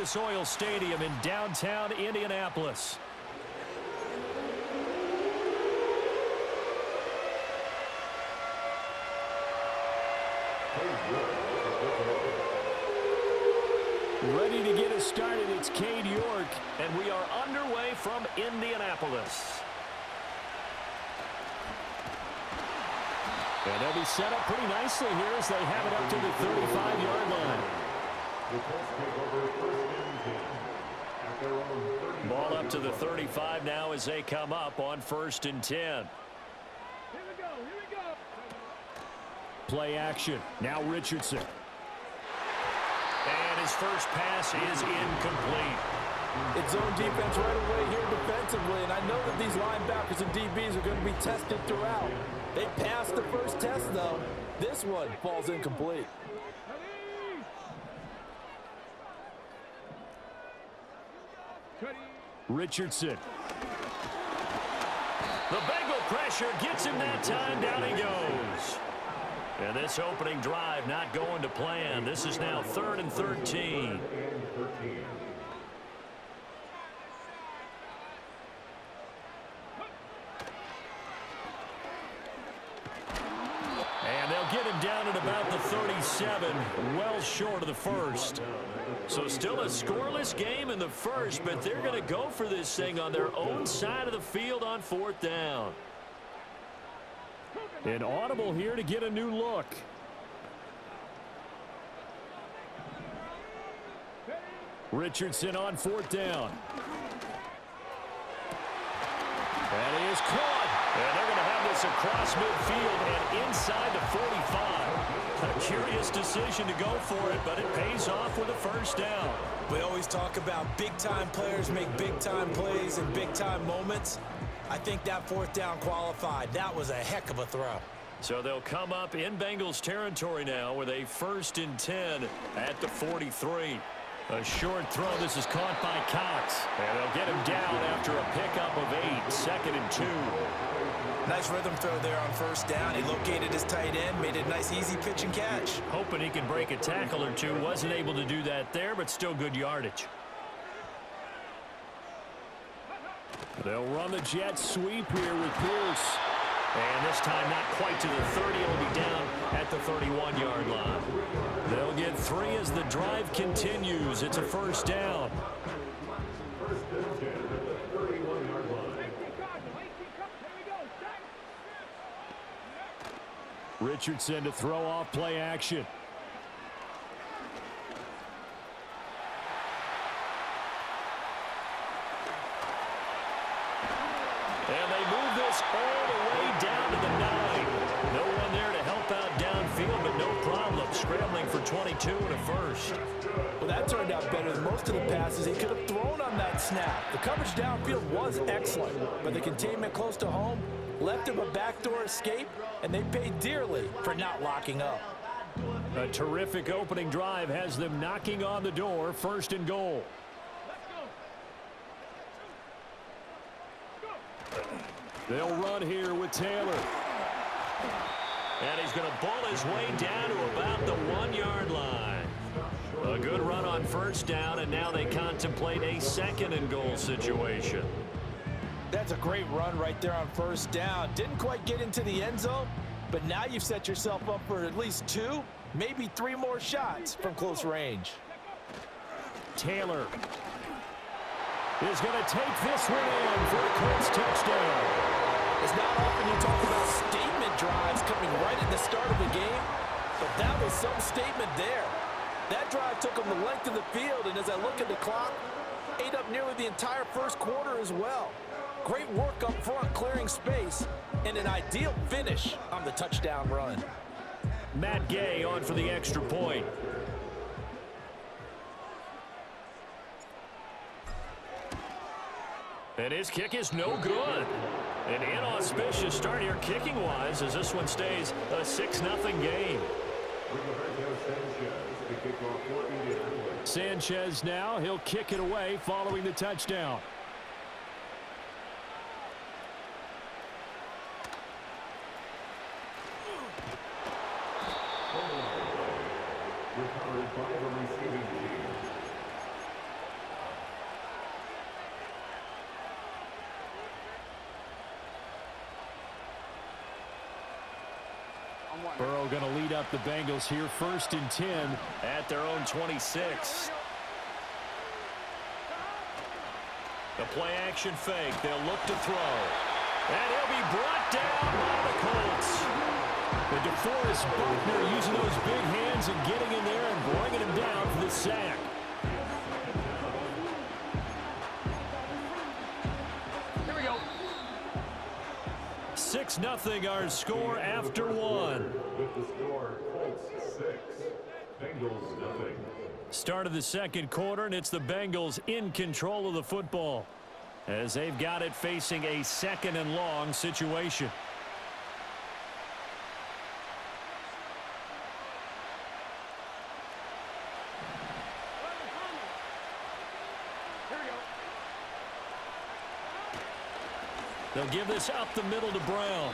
Lucas Oil Stadium in downtown Indianapolis. Ready to get us started, it's Cade York, and we are underway from Indianapolis. And they'll be set up pretty nicely here as they have it up to the 35-yard line. Ball up to the 35 now as they come up on 1st and 10. Here we go. Play action. Now Richardson. And his first pass is incomplete. It's zone defense right away here defensively, and I know that these linebackers and DBs are going to be tested throughout. They passed the first test, though. This one falls incomplete. Richardson. The Bengal pressure gets him that time. Down he goes. And this opening drive not going to plan. This is now 3rd and 13. And they'll get him down at about the 37, well short of the first. So still a scoreless game in the first, but they're going to go for this thing on their own side of the field on 4th down. An audible here to get a new look. Richardson on 4th down. And he is caught. And they're going to have this across midfield and inside the 45. A curious decision to go for it, but it pays off with a first down. We always talk about big-time players make big-time plays in big-time moments. I think that 4th down qualified. That was a heck of a throw. So they'll come up in Bengals territory now with a 1st and 10 at the 43. A short throw. This is caught by Cox. And they'll get him down after a pickup of 8. 2nd and 2. Nice rhythm throw there on 1st down. He located his tight end, made it a nice easy pitch and catch. Hoping he can break a tackle or two. Wasn't able to do that there, but still good yardage. They'll run the jet sweep here with Pierce. And this time not quite to the 30. It'll be down at the 31-yard line. They'll get 3 as the drive continues. It's a first down. Richardson to throw off play action. And they move this all the way down to the 9. No one there to help out downfield, but no problem. Scrambling for 22 and a first. Well, that turned out better than most of the passes he could have thrown on that snap. The coverage downfield was excellent, but the containment close to home left him a backdoor escape, and they paid dearly for not locking up. A terrific opening drive has them knocking on the door. 1st and goal. They'll run here with Taylor. And he's going to ball his way down to about the 1-yard line. A good run on 1st down, and now they contemplate a 2nd and goal situation. That's a great run right there on 1st down. Didn't quite get into the end zone, but now you've set yourself up for at least 2, maybe 3 more shots from close range. Taylor is going to take this one in for a Colts touchdown. It's not often you talk about statement drives coming right at the start of the game, but that was some statement there. That drive took them the length of the field, and as I look at the clock, ate up nearly the entire first quarter as well. Great work up front, clearing space, and an ideal finish on the touchdown run. Matt Gay on for the extra point. And his kick is no good. An inauspicious start here kicking-wise as this one stays a 6-0 game. Sanchez now, he'll kick it away following the touchdown. Burrow going to lead up the Bengals here, 1st and 10 at their own 26. The play action fake. They'll look to throw. And he'll be brought down by the Colts. The DeForest Buckner using those big hands and getting in there and bringing him down for the sack. Here we go. 6-0 our score after one. With the score, Colts 6, Bengals nothing. Start of the second quarter, and it's the Bengals in control of the football as they've got it facing a 2nd and long situation. They'll give this up the middle to Brown.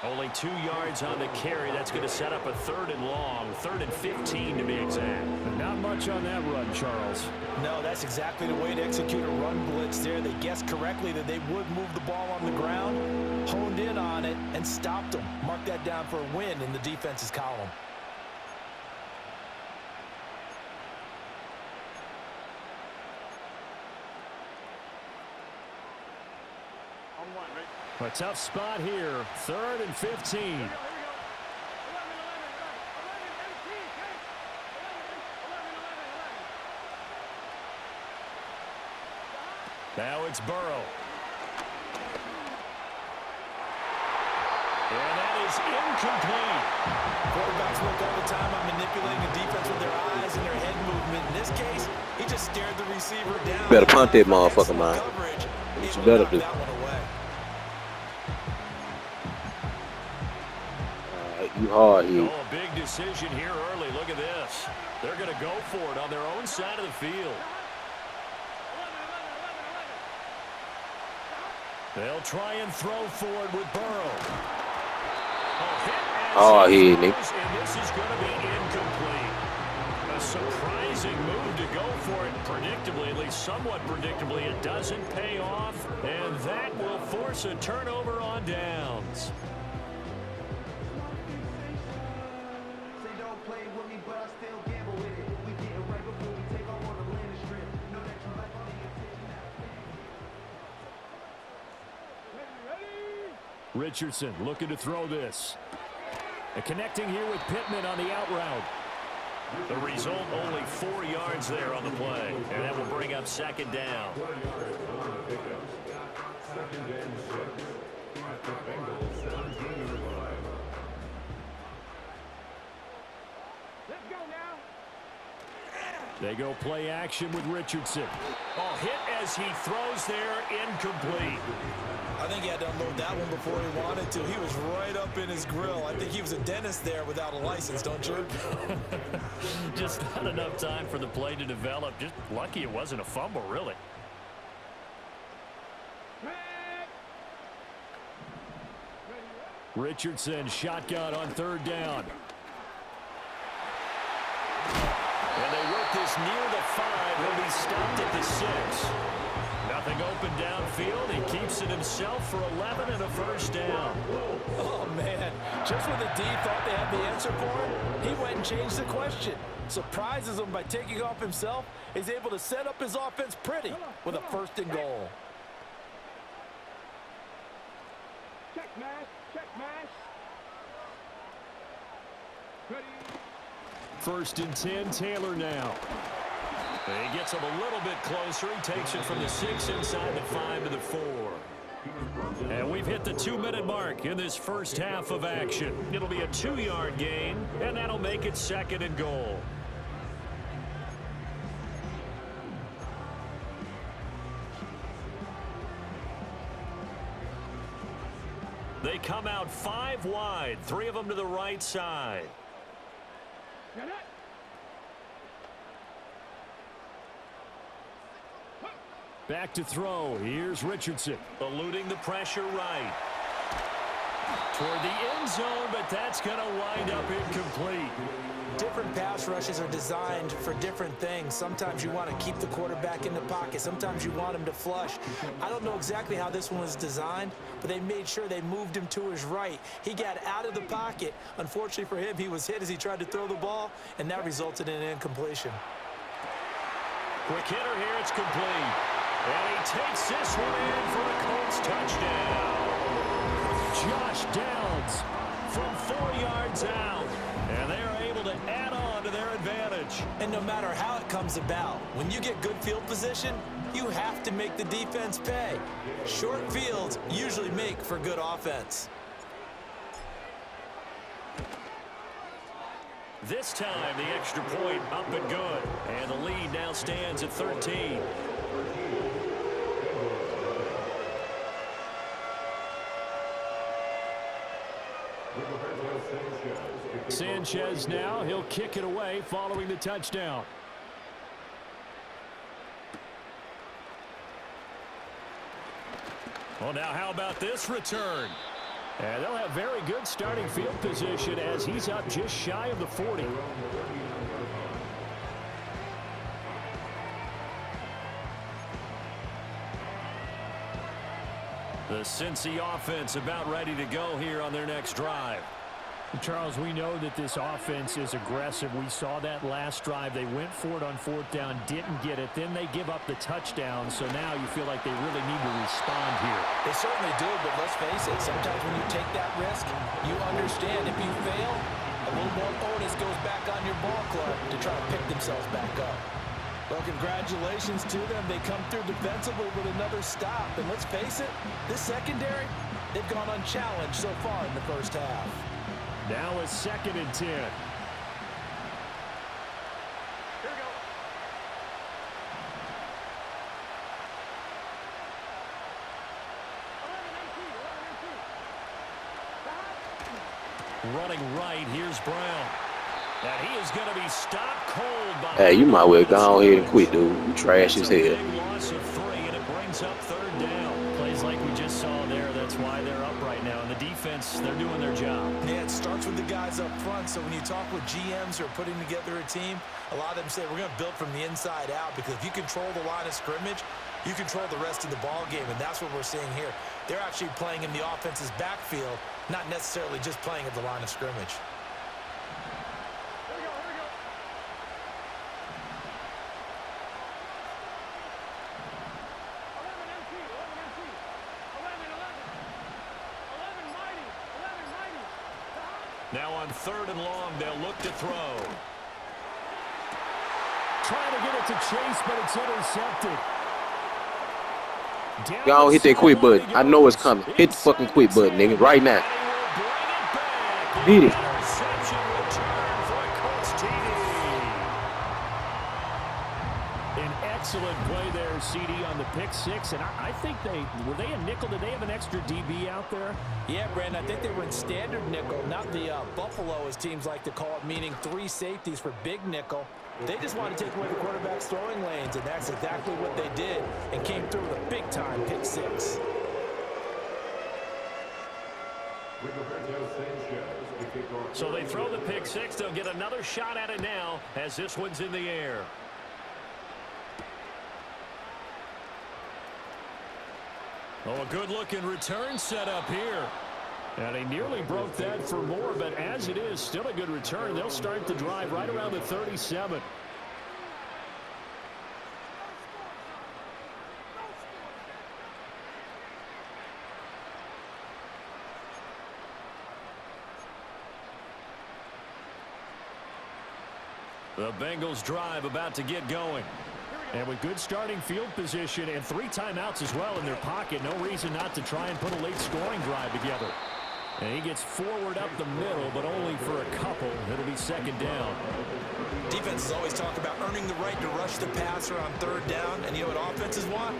Only 2 yards on the carry. That's going to set up a 3rd and long, 3rd and 15 to be exact. Not much on that run, Charles. No, that's exactly the way to execute a run blitz there. They guessed correctly that they would move the ball on the ground, honed in on it, and stopped them. Mark that down for a win in the defense's column. A tough spot here, 3rd and 15. Now it's Burrow. And that is incomplete. Quarterbacks work all the time on manipulating the defense with their eyes and their head movement. In this case, he just stared the receiver down. You better punt that motherfucker, man. What you better do. You hard here. Oh, a big decision here early. Look at this. They're going to go for it on their own side of the field. They'll try and throw forward with Burrow. Oh, he and this is going to be incomplete. A surprising move to go for it predictably, at least somewhat predictably. It doesn't pay off, and that will force a turnover on downs. Richardson looking to throw this. And connecting here with Pittman on the out route. The result, only 4 yards there on the play. And that will bring up 2nd down. 2 2nd and 6 at the Bengals 17-5. Let's go now. They go play action with Richardson. Oh, hit as he throws there, incomplete. I think he had to unload that one before he wanted to. He was right up in his grill. I think he was a dentist there without a license, don't you? Just not enough time for the play to develop. Just lucky it wasn't a fumble, really. Richardson shotgun on 3rd down. And they work this near the 5. He'll be stopped at the 6. Nothing open downfield. He keeps it himself for 11 and a 1st down. Oh, man. Just when the D thought they had the answer for him, he went and changed the question. Surprises him by taking off himself. He's able to set up his offense pretty with a 1st and goal. Check mash. Check mash. Ready. 1st and 10, Taylor now. He gets him a little bit closer. He takes it from the 6 inside the 5 to the 4. And we've hit the 2-minute mark in this first half of action. It'll be a 2-yard gain, and that'll make it 2nd and goal. They come out 5 wide, 3 of them to the right side. Get it. Back to throw. Here's Richardson. Eluding the pressure right. Toward the end zone, but that's going to wind up incomplete. Different pass rushes are designed for different things. Sometimes you want to keep the quarterback in the pocket. Sometimes you want him to flush. I don't know exactly how this one was designed, but they made sure they moved him to his right. He got out of the pocket. Unfortunately for him, he was hit as he tried to throw the ball, and that resulted in an incompletion. Quick hitter here, it's complete. And he takes this one in for a Colts touchdown. Josh Downs from 4 yards out. And they are able to add on to their advantage. And no matter how it comes about, when you get good field position, you have to make the defense pay. Short fields usually make for good offense. This time, the extra point up and good. And the lead now stands at 13. Sanchez now, he'll kick it away following the touchdown. Well, now how about this return? And they'll have very good starting field position as he's up just shy of the 40. The Cincy offense about ready to go here on their next drive. Charles, we know that this offense is aggressive. We saw that last drive. They went for it on 4th down, didn't get it. Then they give up the touchdown. So now you feel like they really need to respond here. They certainly do, but let's face it. Sometimes when you take that risk, you understand if you fail, a little more onus goes back on your ball club to try to pick themselves back up. Well, congratulations to them. They come through defensively with another stop. And let's face it, this secondary, they've gone unchallenged so far in the first half. Now a 2nd and 10. Here we go. Running right, here's Brown. And he is going to be stopped cold by... Hey, you might well go ahead and quit, dude. You trash as hell. Big loss of 3, and it brings up 3rd down. Plays like we just saw there, that's why they're up right now. And the defense, they're doing their job. Yeah, it starts with the guys up front. So when you talk with GMs who are putting together a team, a lot of them say we're going to build from the inside out, because if you control the line of scrimmage, you control the rest of the ball game, and that's what we're seeing here. They're actually playing in the offense's backfield, not necessarily just playing at the line of scrimmage. Now on 3rd and long, they'll look to throw. Trying to get it to Chase, but it's intercepted. Y'all hit that quit button. I know it's coming. Hit the fucking quit button, nigga, right now. Beat it. Interception return for a Colts TD. An excellent play there, CD, on the pick 6. And I think were they a nickel? Did they have an extra DB out there? Yeah, Brandon, I think they were in standard nickel, not the Buffalo, as teams like to call it, meaning 3 safeties for big nickel. They just wanted to take away the quarterback's throwing lanes, and that's exactly what they did, and came through with a big-time pick 6. So they throw the pick 6. They'll get another shot at it now as this one's in the air. Oh, a good-looking return set up here. And he nearly broke that for more, but as it is, still a good return. They'll start the drive right around the 37. The Bengals drive about to get going. And with good starting field position and 3 timeouts as well in their pocket, no reason not to try and put a late scoring drive together. And he gets forward up the middle, but only for a couple. It'll be 2nd down. Defenses always talk about earning the right to rush the passer on 3rd down. And you know what offenses want?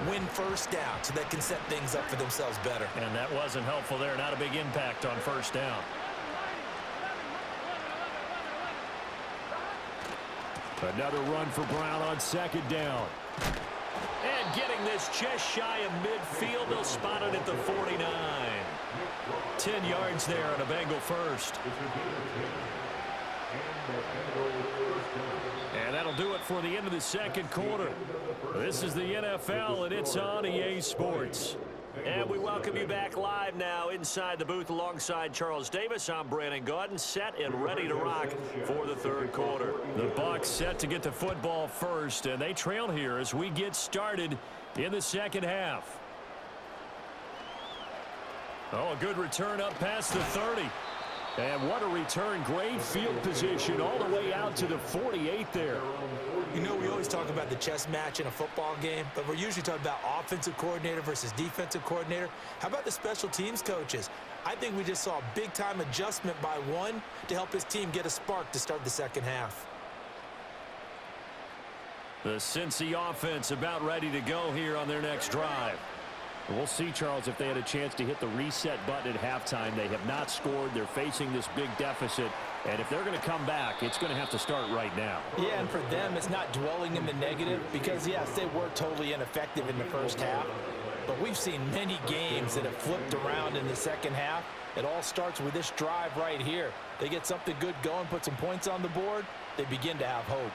Win 1st down so they can set things up for themselves better. And that wasn't helpful there. Not a big impact on 1st down. Another run for Brown on 2nd down. And getting this just shy of midfield. They'll spot it at the 49. 10 yards there on a Bengal first. And that'll do it for the end of the second quarter. This is the NFL, and it's on EA Sports. And we welcome you back live now inside the booth alongside Charles Davis. I'm Brandon Gaudin, set and ready to rock for the third quarter. The Bucs set to get the football first, and they trail here as we get started in the second half. Oh, a good return up past the 30. And what a return. Great field position all the way out to the 48 there. You know, we always talk about the chess match in a football game, but we're usually talking about offensive coordinator versus defensive coordinator. How about the special teams coaches? I think we just saw a big-time adjustment by one to help his team get a spark to start the second half. The Cincy offense about ready to go here on their next drive. We'll see, Charles, if they had a chance to hit the reset button at halftime. They have not scored. They're facing this big deficit. And if they're going to come back, it's going to have to start right now. Yeah, and for them, it's not dwelling in the negative because, yes, they were totally ineffective in the first half. But we've seen many games that have flipped around in the second half. It all starts with this drive right here. They get something good going, put some points on the board, they begin to have hope.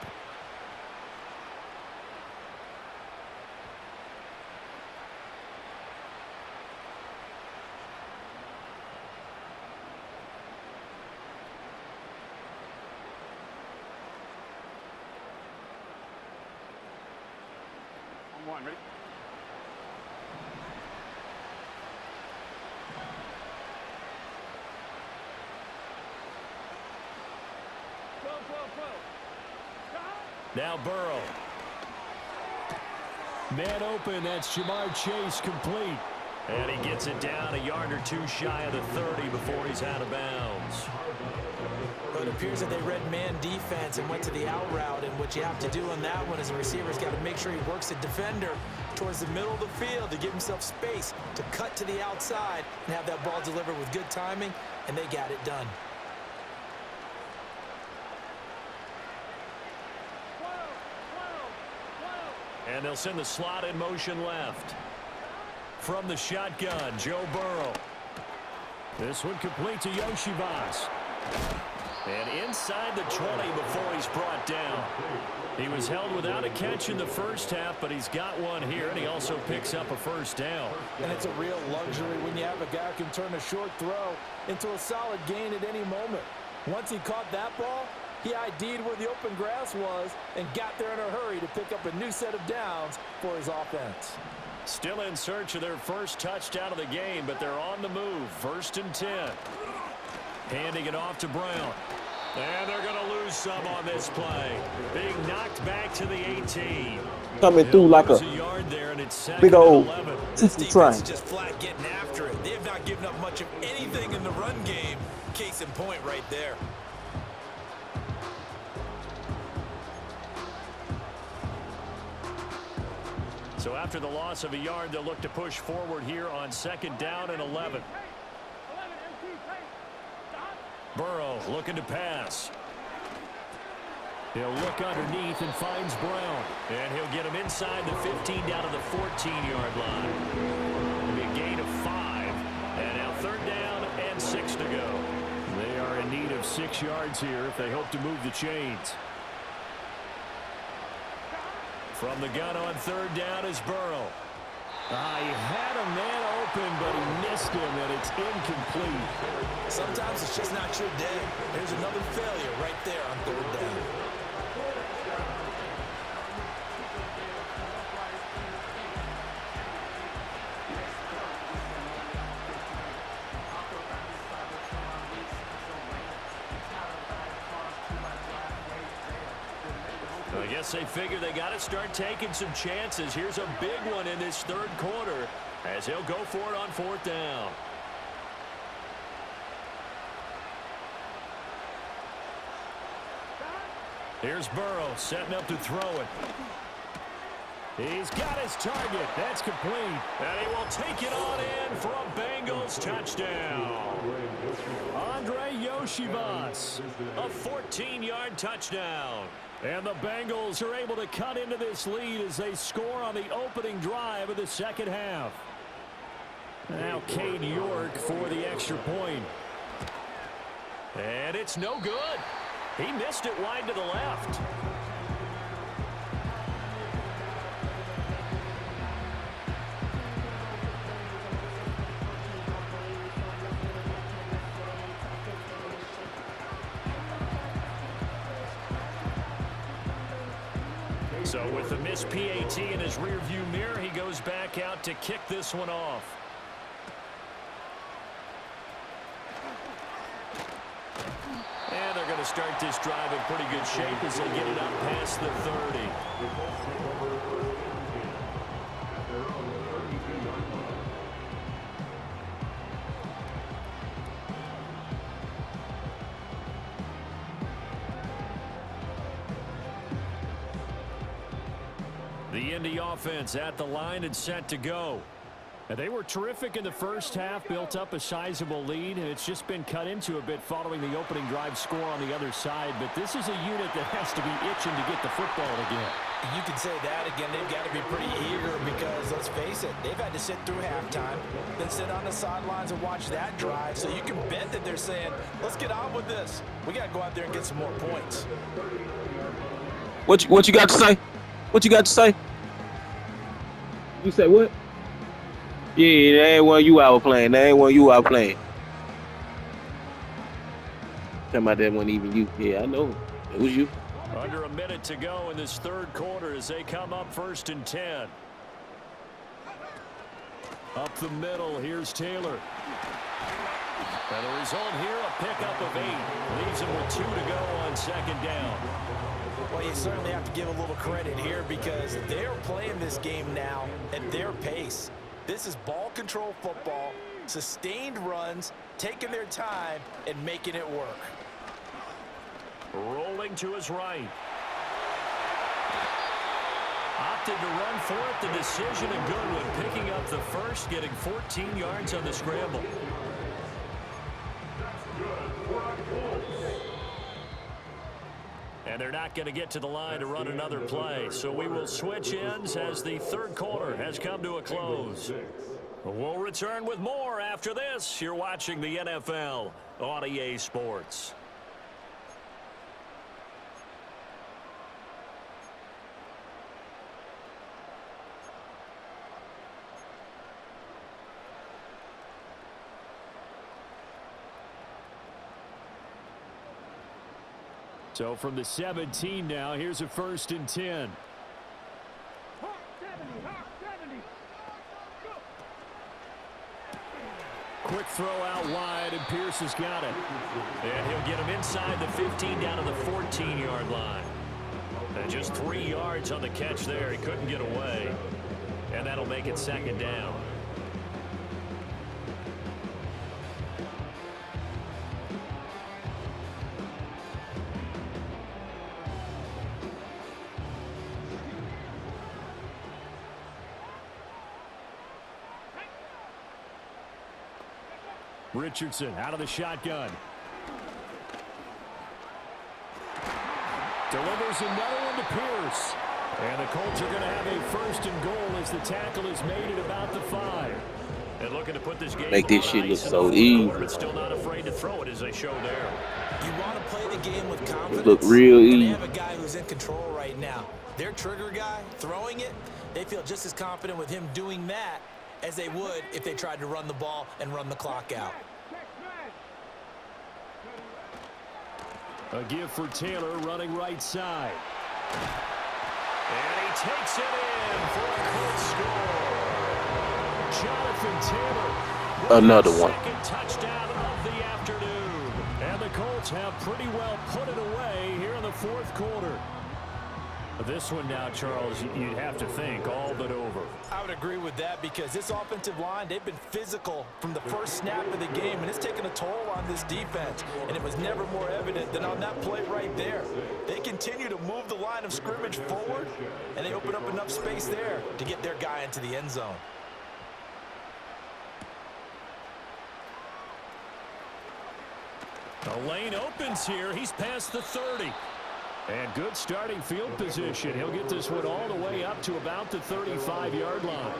One, ready? Now Burrow. Man open, that's Jamar Chase complete. And he gets it down a yard or two shy of the 30 before he's out of bounds. But it appears that they read man defense and went to the out route, and what you have to do on that one is the receiver's got to make sure he works the defender towards the middle of the field to give himself space to cut to the outside and have that ball delivered with good timing, and they got it done. And they'll send the slot in motion left. From the shotgun, Joe Burrow. This one complete to Yoshivas. And inside the 20 before he's brought down. He was held without a catch in the first half, but he's got one here, and he also picks up a first down. And it's a real luxury when you have a guy who can turn a short throw into a solid gain at any moment. Once he caught that ball, he ID'd where the open grass was and got there in a hurry to pick up a new set of downs for his offense. Still in search of their first touchdown of the game, but they're on the move. 1st and 10. Handing it off to Brown. And they're going to lose some on this play. Being knocked back to the 18. Coming through like a yard there, and it's big old 11. This train. defense is just flat getting after it. They have not given up much of anything in the run game. Case in point right there. So after the loss of a yard, they'll look to push forward here on 2nd down and 11. Burrow looking to pass. He'll look underneath and finds Brown. And he'll get him inside the 15 down to the 14-yard line. It'll be a gain of 5. And now 3rd down and 6 to go. They are in need of 6 yards here if they hope to move the chains. From the gun on 3rd down is Burrow. He had a man open, but he missed him, and it's incomplete. Sometimes it's just not your day. There's another failure right there on 3rd down. I guess they figure they got to start taking some chances. Here's a big one in this 3rd quarter as he'll go for it on 4th down. Here's Burrow setting up to throw it. He's got his target. That's complete. And he will take it on in for a Bengals touchdown. Andre Yoshivas, a 14-yard touchdown. And the Bengals are able to cut into this lead as they score on the opening drive of the second half. Now Cade York for the extra point. And it's no good. He missed it wide to the left. So with the missed PAT in his rearview mirror, he goes back out to kick this one off. And they're going to start this drive in pretty good shape as they get it up past the 30. The Indy offense at the line and set to go. And they were terrific in the first half, built up a sizable lead, and it's just been cut into a bit following the opening drive score on the other side. But this is a unit that has to be itching to get the football again. You can say that again. They've got to be pretty eager because, let's face it, they've had to sit through halftime, then sit on the sidelines and watch that drive. So you can bet that they're saying, let's get on with this. We got to go out there and get some more points. What you got to say? What you got to say? You say what? Yeah, that ain't one you out playing. That ain't one you out playing. Talking about that one even you. Yeah, I know. It was you. Under a minute to go in this third quarter as they come up 1st and 10. Up the middle, here's Taylor. And the result here, a pickup of 8. Leaves him with 2 to go on 2nd down. Well, you certainly have to give a little credit here because they're playing this game now at their pace. This is ball control football, sustained runs, taking their time, and making it work. Rolling to his right. Opted to run for it. The decision a good one. Picking up the first, getting 14 yards on the scramble. And they're not going to get to the line to run another play. So we will switch ends as the third quarter has come to a close. We'll return with more after this. You're watching the NFL on EA Sports. So from the 17 now, here's a 1st and 10. Hawk 70, Hawk 70. Go. Quick throw out wide, and Pierce has got it. And he'll get him inside the 15 down to the 14-yard line. And just 3 yards on the catch there. He couldn't get away. And that'll make it 2nd down. Richardson out of the shotgun. Delivers another one to Pierce. And the Colts are going to have a 1st and goal as the tackle is made at about the 5. And looking to put this game Make this shit look so easy. But still not afraid to throw it as they show there. You want to play the game with confidence. It look real and easy. they have a guy who's in control right now. Their trigger guy throwing it, they feel just as confident with him doing that as they would if they tried to run the ball and run the clock out. Check smash. A give for Taylor running right side. And he takes it in for a Colts score. Jonathan Taylor. Another one. Second touchdown of the afternoon. And the Colts have pretty well put it away here in the 4th quarter. This one now, Charles, you'd have to think all but over. I would agree with that because this offensive line, they've been physical from the first snap of the game, and it's taken a toll on this defense, and it was never more evident than on that play right there. They continue to move the line of scrimmage forward, and they open up enough space there to get their guy into the end zone. The lane opens here. He's past the 30. And good starting field position. He'll get this one all the way up to about the 35-yard line.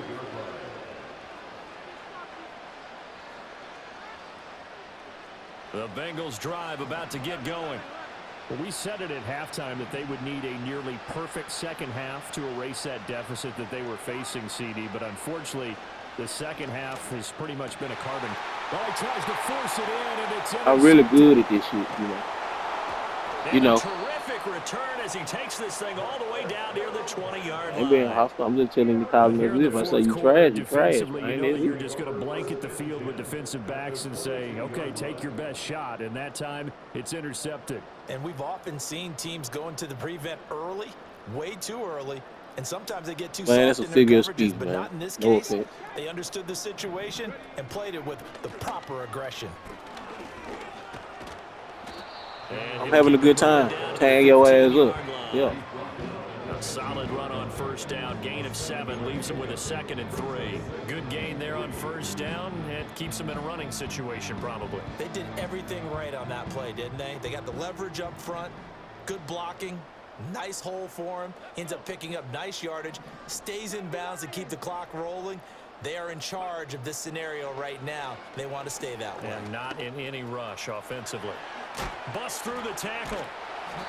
The Bengals drive about to get going. Well, we said it at halftime that they would need a nearly perfect second half to erase that deficit that they were facing, CD. But unfortunately, the second half has pretty much been a carbon. Well, he tries to force it in, and it's I'm really good at this shit, you know. And a terrific return as he takes this thing all the way down near the 20-yard line. I'm being hostile. I'm just telling you, calling me this. I say you trash, you trash. You know that you're just going to blanket the field with defensive backs and say, okay, take your best shot. And that time, it's intercepted. And we've often seen teams go into the prevent early, way too early, and sometimes they get too soft that's a in their figure of coverages, speech, but man. not in this No case. offense. They understood the situation and played it with the proper aggression. I'm having a good time. Tag your ass up. Yeah. A solid run on first down. Gain of 7 leaves him with a 2nd and 3. Good gain there on first down. It keeps him in a running situation probably. They did everything right on that play, didn't they? They got the leverage up front, good blocking, nice hole for him, ends up picking up nice yardage, stays in bounds to keep the clock rolling. They are in charge of this scenario right now. They want to stay that way. And not in any rush offensively. Bust through the tackle.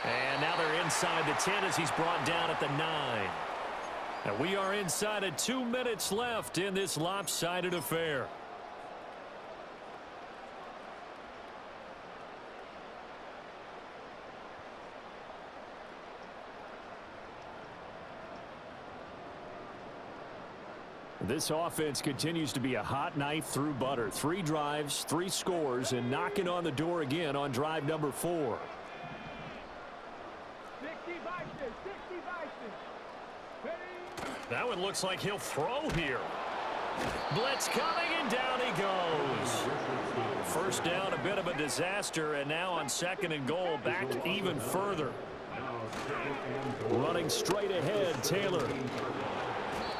And now they're inside the 10 as he's brought down at the 9. And we are inside of 2 minutes left in this lopsided affair. This offense continues to be a hot knife through butter. 3 drives, 3 scores, and knocking on the door again on drive number 4. 60 Vikings, 60 Vikings. That one looks like he'll throw here. Blitz coming, and down he goes. First down, a bit of a disaster, and now on 2nd and goal, back even further. Running straight ahead, Taylor.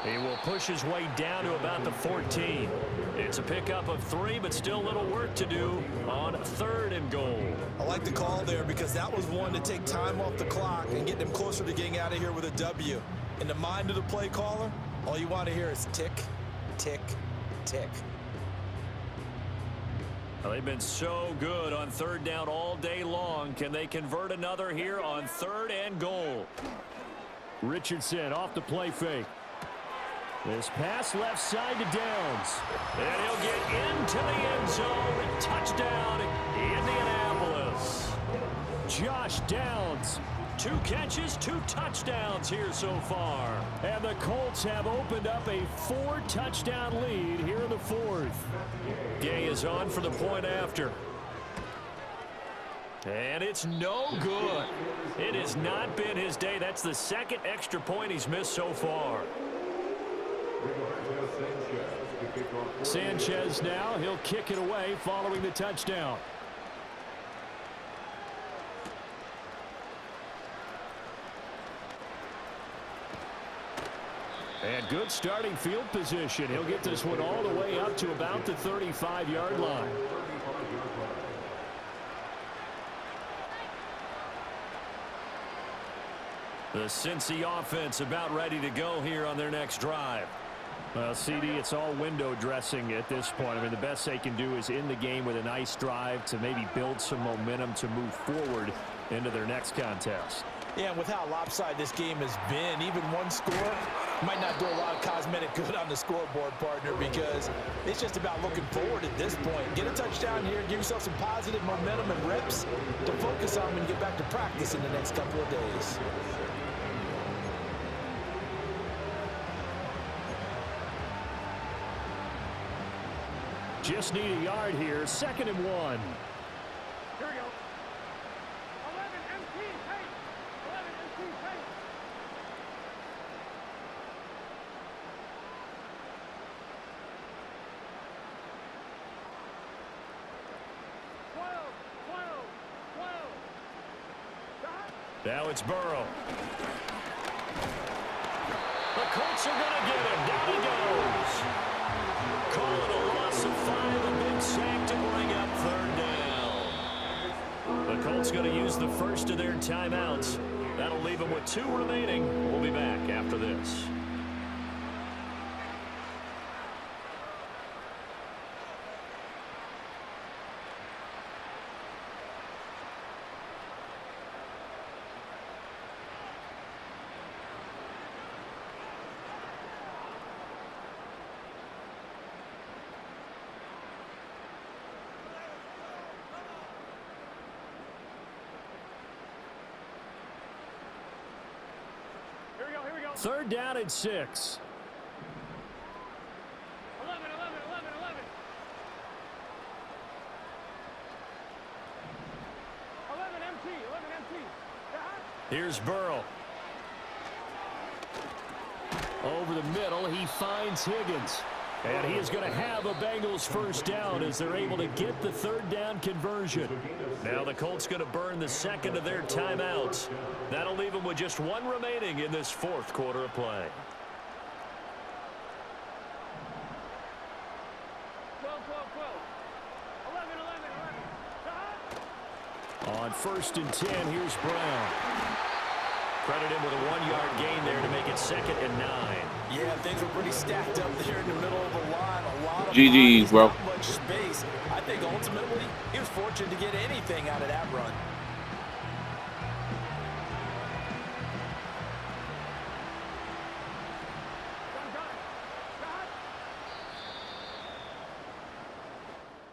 He will push his way down to about the 14. It's a pickup of 3, but still a little work to do on 3rd and goal. I like the call there because that was one to take time off the clock and get them closer to getting out of here with a W. In the mind of the play caller, all you want to hear is tick, tick, tick. Well, they've been so good on 3rd down all day long. Can they convert another here on 3rd and goal? Richardson off the play fake. This pass left side to Downs. And he'll get into the end zone. Touchdown, Indianapolis. Josh Downs. 2 catches, 2 touchdowns here so far. And the Colts have opened up a 4-touchdown lead here in the 4th. Gay is on for the point after. And it's no good. It has not been his day. That's the 2nd extra point he's missed so far. Sanchez now, he'll kick it away following the touchdown. And good starting field position. He'll get this one all the way up to about the 35-yard line. The Cincy offense about ready to go here on their next drive. Well, CD, it's all window dressing at this point. I mean, the best they can do is end the game with a nice drive to maybe build some momentum to move forward into their next contest. Yeah, and with how lopsided this game has been, even one score might not do a lot of cosmetic good on the scoreboard, partner, because it's just about looking forward at this point. Get a touchdown here, give yourself some positive momentum and reps to focus on when you get back to practice in the next couple of days. Just need a yard here. 2nd and 1. Here we go. 11 MT pace. 11 MT pace. 12, 12, 12. Now it's Burrow. The Colts are going to get him. Down he goes. Call it a loss of 5. A big sack to bring up 3rd down. The Colts going to use the first of their timeouts. That'll leave them with 2 remaining. We'll be back after this. Third down and 6. 11, 11, 11, 11. 11 MT, 11 MT. Here's Burrow. Over the middle, he finds Higgins. And he is going to have a Bengals first down as they're able to get the third down conversion. Now the Colts going to burn the second of their timeouts. That'll leave them with just one remaining in this fourth quarter of play. 12, 12, 12. 11, 11, 11. On first and 10, here's Brown. Credit him with a 1-yard gain there to make it 2nd and 9. Yeah, things were pretty stacked up there in the middle of the line. A lot of GG's, bro. not much space. I think ultimately he was fortunate to get anything out of that run.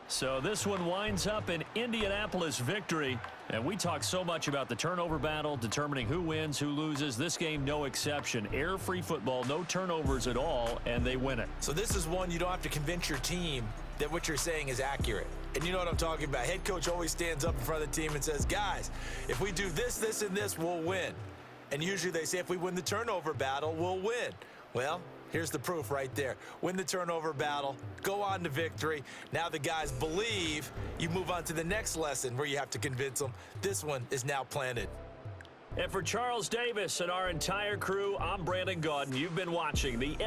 So this one winds up an Indianapolis victory. And we talk so much about the turnover battle, determining who wins, who loses. This game, no exception. Air-free football, no turnovers at all, and they win it. So this is one you don't have to convince your team that what you're saying is accurate. And you know what I'm talking about. Head coach always stands up in front of the team and says, guys, if we do this, this, and this, we'll win. And usually they say if we win the turnover battle, we'll win. Well, here's the proof right there. Win the turnover battle, go on to victory. Now the guys believe. You move on to the next lesson where you have to convince them. This one is now planted. And for Charles Davis and our entire crew, I'm Brandon Gaudin. You've been watching the